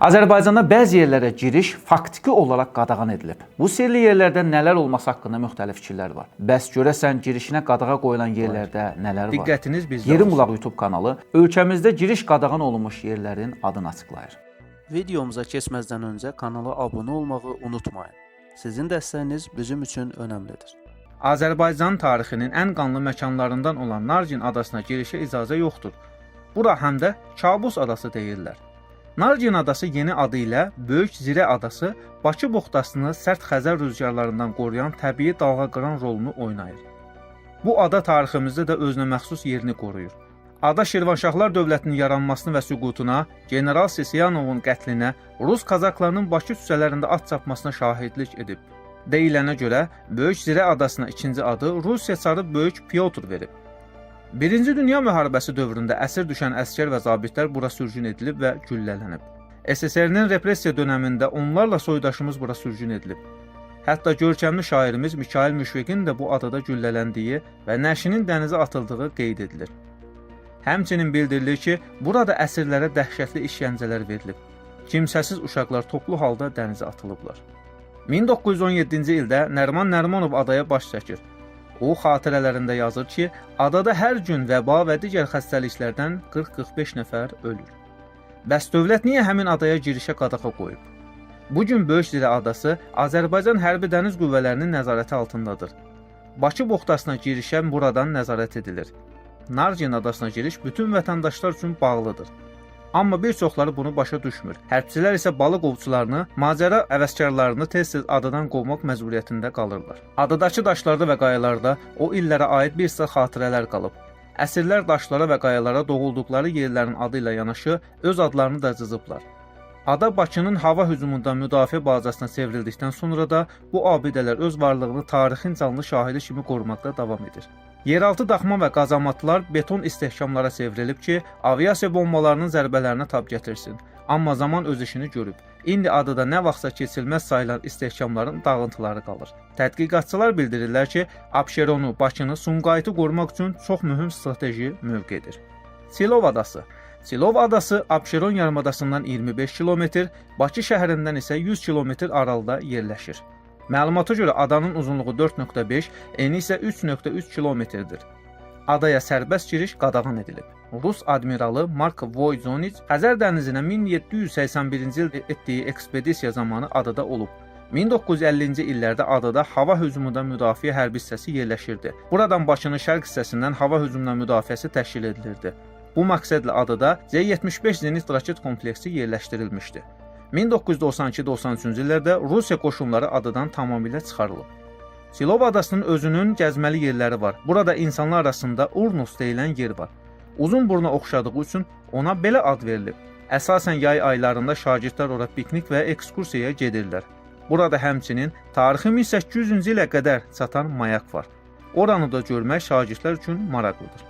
Azərbaycanda bəzi yerlərə giriş faktiki olaraq qadağan edilib. Bu sirli yerlərdə nələr olması haqqında müxtəlif fikirlər var. Bəs görəsən girişinə qadağa qoyulan yerlərdə nələr var? Diqqətiniz bizdə Yeri olsun. Mulaq YouTube kanalı ölkəmizdə giriş qadağan olunmuş yerlərin adını açıqlayır. Videomuza keçməzdən öncə kanala abunə olmağı unutmayın. Sizin dəstəyiniz bizim üçün önəmlidir. Azərbaycan tarixinin ən qanlı məkanlarından olan Nargin adasına girişə icazə yoxdur. Bura həm də Kabus adası deyirlər. Nargin adası yeni adı ilə Böyük Zirə adası Bakı buxtasını sərt Xəzər rüzgarlarından qoruyan təbii dalğa qıran rolunu oynayır. Bu ada tariximizdə də özünə məxsus yerini qoruyur. Ada Şirvanşahlar dövlətinin yaranmasına və süqutuna, General Sisiyanovun qətlinə, Rus kazaklarının Bakı küçələrində at çapmasına şahidlik edib. Deyilənə görə Böyük Zirə adasına ikinci adı Rusiya çarı Böyük Pyotr verib. Birinci Dünya müharibəsi dövründə əsir düşən əsgər və zabitlər bura sürgün edilib və güllələnib. SSR-nin repressiya dönəmində onlarla soydaşımız bura sürgün edilib. Hətta görkəmli şairimiz Mikayıl Müşfiqin də bu adada güllələndiyi və nəşinin dənizə atıldığı qeyd edilir. Həmçinin bildirilir ki, burada əsirlərə dəhşətli işgəncələr verilib. Kimsəsiz uşaqlar toplu halda dənizə atılıblar. 1917-ci ildə Nəriman Nərimanov adaya baş çəkir. O xatirələrində yazır ki, adada hər gün vəba və digər xəstəliklərdən 40-45 nəfər ölür. Bəs dövlət niyə həmin adaya girişə qadağa qoyub? Bu gün Böyük Zirə adası Azərbaycan Hərbi Dəniz Qüvvələrinin nəzarəti altındadır. Bakı buxtasına girişə buradan nəzarət edilir. Nargin adasına giriş bütün vətəndaşlar üçün bağlıdır. Amma bir çoxları bunu başa düşmür. Hərbçilər isə balıq ovçularını, macəra əvəzkarlarını tez-tez adadan qovmaq məcburiyyətində qalırlar. Adadakı daşlarda və qayalarda o illərə aid bir sıra xatirələr qalıb. Əsirlər daşlara və qayalara doğulduqları yerlərin adı ilə yanaşı öz adlarını da cızıblar. Ada Bakının hava hücumundan müdafiə bazasına çevrildikdən sonra da bu abidələr öz varlığını tarixin canlı şahidi kimi qorumaqda davam edir. Yeraltı daxma və qazamatlar beton istehkamlara çevrilib ki, aviasiya bombalarının zərbələrinə tab gətirsin. Amma zaman öz işini görüb. İndi adada nə vaxtsa keçilməz sayılan istehkamların dağıntıları qalır. Tədqiqatçılar bildirirlər ki, Abşeronu, Bakını, Sumqayıtı qorumaq üçün çox mühüm strateji mövqedir. Silov adası. Silov adası Abşeron yarımadasından 25 km, Bakı şəhərindən isə 100 km aralıda yerləşir. Məlumata görə adanın uzunluğu 4.5, eni isə 3.3 kilometrdir. Adaya sərbəst giriş qadağan edilib. Rus admiralı Mark Voyzonich Xəzər dənizinə 1781-ci ildə etdiyi ekspedisiya zamanı adada olub. 1950-ci illərdə adada hava hücumundan müdafiə hərbi hissəsi yerləşirdi. Buradan Bakının şərq hissəsindən hava hücumundan müdafiəsi təşkil edilirdi. Bu məqsədlə adada Z-75 zenit raket kompleksi yerləşdirilmişdi. 1992-93-cü illərdə Rusiya qoşunları adadan tamamilə çıxarılıb. Silov adasının özünün gəzməli yerləri var. Burada insanlar arasında Urnus deyilən yer var. Uzun buruna oxşadığı üçün ona belə ad verilib. Əsasən yay aylarında şagirdlər ora piknik və ekskursiyaya gedirlər. Burada həmçinin tarixi 1800-cü ilə qədər çatan mayak var. Oranı da görmək şagirdlər üçün maraqlıdır.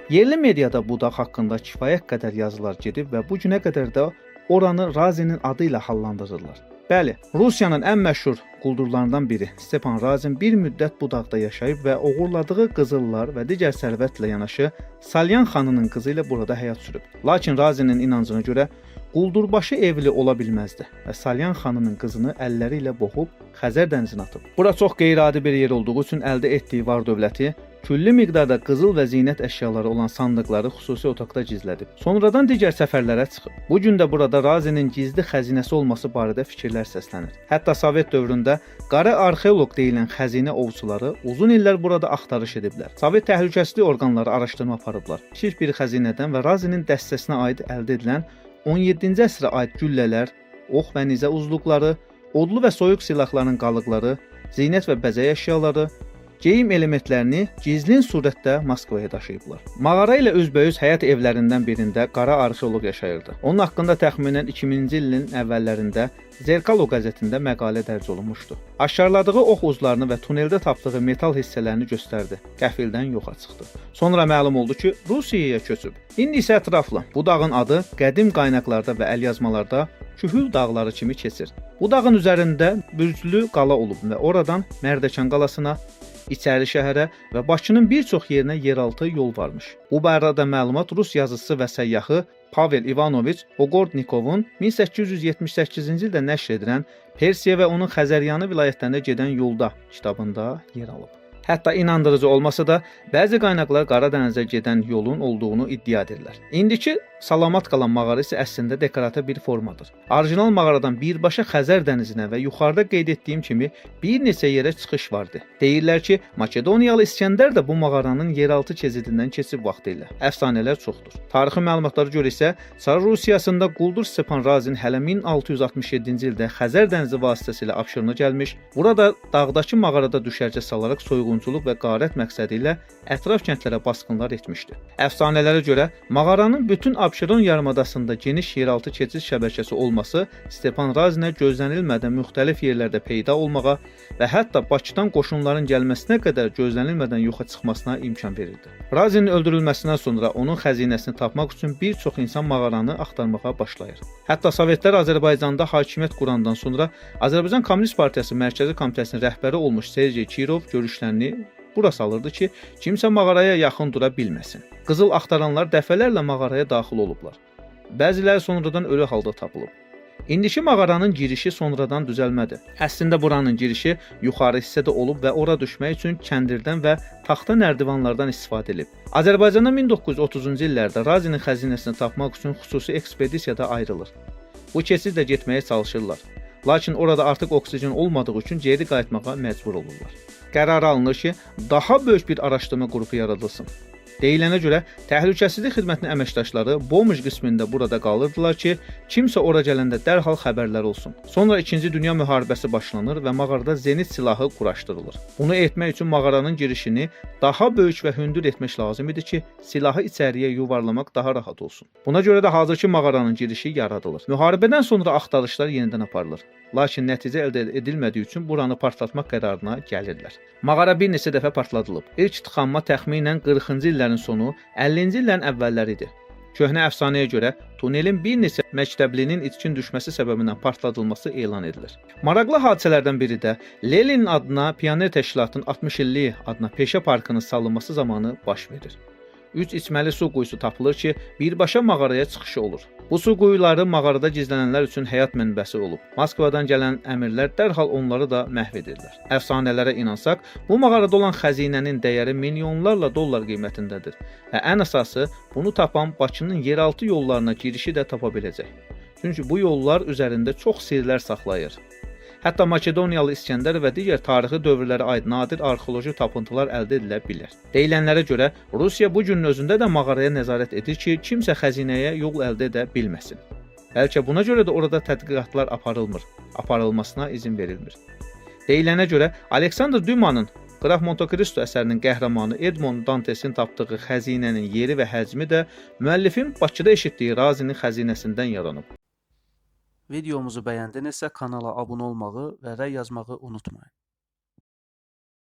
Yerli mediada bu dağ haqqında kifayət qədər yazılar gedib və bu günə qədər də oranı Razinin adı ilə hallandırırlar. Bəli, Rusiyanın ən məşhur quldurlarından biri Stepan Razin bir müddət bu dağda yaşayıb və oğurladığı qızıllar və digər sərvətlə yanaşı Salyan xanının qızı ilə burada həyat sürüb. Lakin Razinin inancına görə quldurbaşı evli ola bilməzdi və Salyan xanının qızını əlləri ilə boğub Xəzər dənizinə atıb. Bura çox qeyri-adi bir yer olduğu üçün əldə etdiyi var dövləti küllü miqdarda qızıl və zinət əşyaları olan sandıqları xüsusi otaqda gizlədib. Sonradan digər səfərlərə çıxıb. Bu gün də burada Razinin gizli xəzinəsi olması barədə fikirlər səslənir. Hətta Sovet dövründə qara arxeoloq deyilən xəzinə ovçuları uzun illər burada axtarış ediblər. Sovet təhlükəsizlik orqanları araşdırma aparıblar. Kiçik bir xəzinədən və Razinin dəstəsinə aid əldə edilən 17-ci əsrə aid güllələr, ox və nizə uzluqları, odlu və soyuq silahların qalıqları, zinət və bəzək əşyaları, geyim elementlərini gizlin surətdə Moskvaya daşıyıblar. Mağara ilə üzbəyüz həyat evlərindən birində qara arxeoloq yaşayırdı. Onun haqqında təxminən 2000-ci ilin əvvəllərində Zerkalo qəzetində məqalə dərc olunmuşdu. Aşkarladığı ox uzlarını və tuneldə tapdığı metal hissələrini göstərdi. Qəfildən yoxa çıxdı. Sonra məlum oldu ki, Rusiyaya köçüb. İndi isə ətraflı. Bu dağın adı qədim qaynaqlarda və əlyazmalarda Kühül dağları kimi keçir. Bu dağın üzərində bürclü qala olub və oradan Mərdəkan qalasına, İçəri şəhərə və Bakının bir çox yerinə yeraltı yol varmış. Bu barədə məlumat Rus yazıçısı və səyyahı Pavel Ivanoviç Ogordnikovun 1878-ci ildə nəşr edilən Persiya və onun Xəzəryanı vilayətlərində gedən yolda kitabında yer alıb. Hətta inandırıcı olmasa da, bəzi qaynaqlar Qara dənizə gedən yolun olduğunu iddia edirlər. İndiki salamat qalan mağara isə əslində dekorativ bir formadır. Orijinal mağaradan birbaşa Xəzər dənizinə və yuxarıda qeyd etdiyim kimi bir neçə yerə çıxış vardı. Deyirlər ki, Makedoniyalı İskəndər də bu mağaranın yeraltı keçidindən keçib vaxtilə. Əfsanələr çoxdur. Tarixi məlumatlara görə isə Çar Rusiyasında quldur Stepan Razin hələ 1667-ci ildə Xəzər dənizi vasitəsilə Abşerona gəlmiş. Burada dağdakı mağarada düşərgə salaraq soyğunçuluq və qarət məqsədi ilə ətraf kəndlərə basqınlar etmişdi. Əfsanələrə görə mağaranın bütün Abşeron yarımadasında geniş yeraltı keçid şəbəkəsi olması Stepan Razinə gözlənilmədən müxtəlif yerlərdə peyda olmağa və hətta Bakıdan qoşunların gəlməsinə qədər gözlənilmədən yoxa çıxmasına imkan verirdi. Razinin öldürülməsindən sonra onun xəzinəsini tapmaq üçün bir çox insan mağaranı axtarmağa başlayır. Hətta Sovetlər Azərbaycanda hakimiyyət qurandan sonra Azərbaycan Kommunist Partiyası Mərkəzi Komitəsinin rəhbəri olmuş Sergey Kirov görüşlərini bura salırdı ki, kimsə mağaraya yaxın dura bilməsin. Qızıl axtaranlar dəfələrlə mağaraya daxil olublar. Bəziləri sonradan ölü halda tapılıb. İndiki mağaranın girişi sonradan düzəlmədi. Əslində buranın girişi yuxarı hissədə olub və ora düşmək üçün kəndirdən və taxta nərdivanlardan istifadə edilib. Azərbaycanda 1930-cu illərdə Razinin xəzinəsini tapmaq üçün xüsusi ekspedisiyada ayrılır. Bu keçidlə getməyə çalışırlar. Lakin orada artıq oksigen olmadığı üçün geri qayıtmağa məcbur olurlar. Qərar alınır ki, daha böyük bir araşdırma qrupu yaradılsın. Deyilənə görə təhlükəsizlik xidmətinin əməkdaşları Bomuj qismində burada qalırdılar ki, kimsə ora gələndə dərhal xəbərlər olsun. Sonra 2-ci Dünya müharibəsi başlanır və mağarada zenit silahı quraşdırılır. Bunu etmək üçün mağaranın girişini daha böyük və hündür etmək lazım idi ki, silahı içəriyə yuvarlamaq daha rahat olsun. Buna görə də hazırki mağaranın girişi yaradılır. Müharibədən sonra axtarışlar yenidən aparılır. Lakin nəticə əldə edilmədiyi üçün buranı partlatmaq qərarına gəlirlər. Mağara bir neçə dəfə partladılıb. İlk tıxanma təxminən 40-cı illərin sonu, 50-ci illərin əvvəlləri idi. Köhnə əfsanəyə görə tunelin bir neçə məktəblinin itkin düşməsi səbəbindən partladılması elan edilir. Maraqlı hadisələrdən biri də Lenin adına Pioner Təşkilatının 60 illiyi adına peşə parkının salınması zamanı baş verir. 3 içməli su quyusu tapılır ki, birbaşa mağaraya çıxışı olur. Bu su quyuları mağarada gizlənənlər üçün həyat mənbəsi olub. Moskvadan gələn əmirlər dərhal onları da məhv edirlər. Əfsanələrə inansaq, bu mağarada olan xəzinənin dəyəri milyonlarla dollar qiymətindədir və ən əsası bunu tapan Bakının yeraltı yollarına girişi də tapa biləcək. Çünki bu yollar üzərində çox sirlər saxlayır. Hətta Makedoniyalı İskəndər və digər tarixi dövrlərə aid nadir arxeoloji tapıntılar əldə edilə bilər. Deyilənlərə görə Rusiya bu günün özündə də mağaraya nəzarət edir ki, kimsə xəzinəyə yol əldə edə bilməsin. Bəlkə buna görə də orada tədqiqatlar aparılmasına izin verilmir. Deyilənə görə Aleksandr Dumanın Qraf Monte Cristo əsərinin qəhrəmanı Edmond Dantesin tapdığı xəzinənin yeri və həcmi də müəllifin Bakıda eşitdiyi Razinin xəzinəsindən yaranıb. Videomuzu bəyəndinizsə kanala abunə olmağı və rəy yazmağı unutmayın.